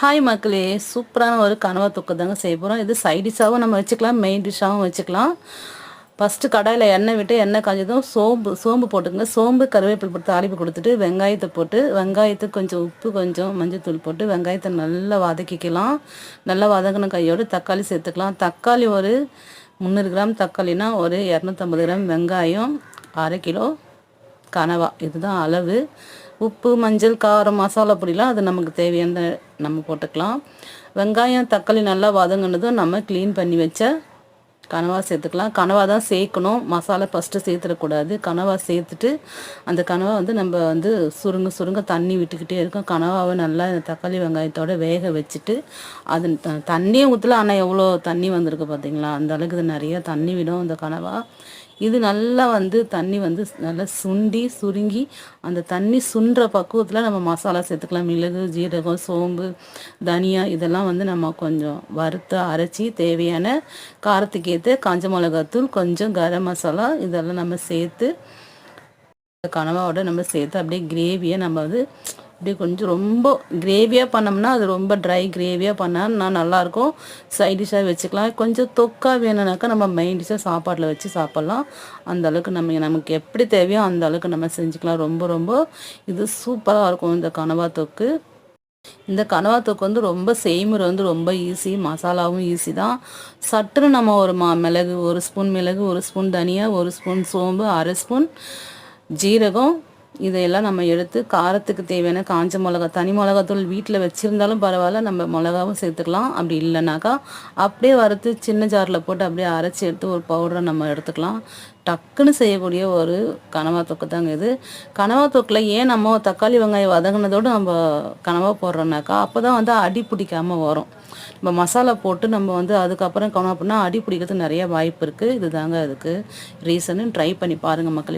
Hi மக்களே, சூப்பரான ஒரு கனவா தொக்கு தாங்க செய்ய போகிறோம். இது சைட் டிஷ்ஷாகவும் நம்ம வச்சுக்கலாம், மெயின் டிஷ்ஷாகவும் வச்சுக்கலாம். ஃபஸ்ட்டு கடாயில் எண்ணெய் விட்டு எண்ணெய் காஞ்சதும் சோம்பு போட்டுக்கங்க. சோம்பு கருவேப்பிலை போட்டு தாளிப்பு கொடுத்துட்டு வெங்காயத்தை போட்டு வெங்காயத்துக்கு கொஞ்சம் உப்பு கொஞ்சம் மஞ்சள்தூள் போட்டு வெங்காயத்தை நல்லா வதக்கிக்கலாம். நல்லா வதங்கின கையோடு தக்காளி சேர்த்துக்கலாம். தக்காளி ஒரு 300 கிராம் தக்காளினா ஒரு 250 கிராம் வெங்காயம், 1/2 கிலோ கனவா, இதுதான் அளவு. உப்பு மஞ்சள் காரம் மசாலா பொடிலாம் அது நமக்கு தேவையான நம்ம போட்டுக்கலாம். வெங்காயம் தக்காளி நல்லா வதங்கினதும் நம்ம க்ளீன் பண்ணி வச்ச கனவா சேர்த்துக்கலாம். கனவா தான் சேர்க்கணும், மசாலா ஃபஸ்ட்டு சேர்த்துடக்கூடாது. கனவா சேர்த்துட்டு அந்த கனவா நம்ம சுருங்க தண்ணி விட்டுக்கிட்டே இருக்கும். கனவாவை நல்லா தக்காளி வெங்காயத்தோடு வேக வச்சுட்டு அது தண்ணியும் ஊற்றலாம். ஆனால் எவ்வளோ தண்ணி வந்திருக்கு பார்த்தீங்களா, அந்த அளவுக்கு இது நிறையா தண்ணி விடும் அந்த கனவா. இது நல்லா தண்ணி நல்லா சுருங்கி அந்த தண்ணி சுண்டுற பக்குவத்தில் நம்ம மசாலா சேர்த்துக்கலாம். மிளகு, ஜீரகம், சோம்பு, தனியா இதெல்லாம் நம்ம கொஞ்சம் வறுத்து அரைச்சி தேவையான காரத்துக்கு ஏற்ற காஞ்ச மிளகாத்தூள், கொஞ்சம் கரம் மசாலா இதெல்லாம் நம்ம சேர்த்து கனவாவோட நம்ம சேர்த்து அப்படியே கிரேவியை நம்ம அப்படியே கொஞ்சம் ரொம்ப கிரேவியாக பண்ணோம்னா அது ரொம்ப ட்ரை கிரேவியாக பண்ணால் நல்லாயிருக்கும். சைட் டிஷ்ஷாக வச்சுக்கலாம். கொஞ்சம் தொக்காக வேணும்னாக்கா நம்ம மெயின் டிஷ்ஷாக சாப்பாட்டில் வச்சு சாப்பிட்லாம். அந்த அளவுக்கு நமக்கு எப்படி தேவையோ அந்த அளவுக்கு நம்ம செஞ்சுக்கலாம். ரொம்ப இது சூப்பராக இருக்கும் இந்த கனவா தொக்கு. இந்த கனவா தொக்கு ரொம்ப செய்முறை ரொம்ப ஈஸி, மசாலாவும் ஈஸி தான். சட்டுன்னு நம்ம ஒரு மிளகு, 1 ஸ்பூன் மிளகு, 1 ஸ்பூன் தனியா, 1 ஸ்பூன் சோம்பு, 1/2 ஸ்பூன் ஜீரகம் இதையெல்லாம் நம்ம எடுத்து காரத்துக்கு தேவையான காஞ்ச மிளகா, தனி மிளகாத்தூள் வீட்டில் வச்சுருந்தாலும் பரவாயில்ல, நம்ம மிளகாவும் சேர்த்துக்கலாம். அப்படி இல்லைனாக்கா அப்படியே வறுத்து சின்ன ஜாரில் போட்டு அப்படியே அரைச்சி எடுத்து ஒரு பவுடரை நம்ம எடுத்துக்கலாம். டக்குன்னு செய்யக்கூடிய ஒரு கனவா தொக்கு தாங்க இது. கனவா தொக்கில் ஏன் நம்ம தக்காளி வெங்காயம் வதங்கினதோடு நம்ம கனவா போடுறோம்னாக்கா அப்போ தான் அடி பிடிக்காமல் வரும். நம்ம மசாலா போட்டு நம்ம அதுக்கப்புறம் கனவா பண்ணால் அடி பிடிக்கிறதுக்கு நிறைய வாய்ப்பு இருக்குது. இது தாங்க அதுக்கு ரீசனு. ட்ரை பண்ணி பாருங்கள் மக்களே.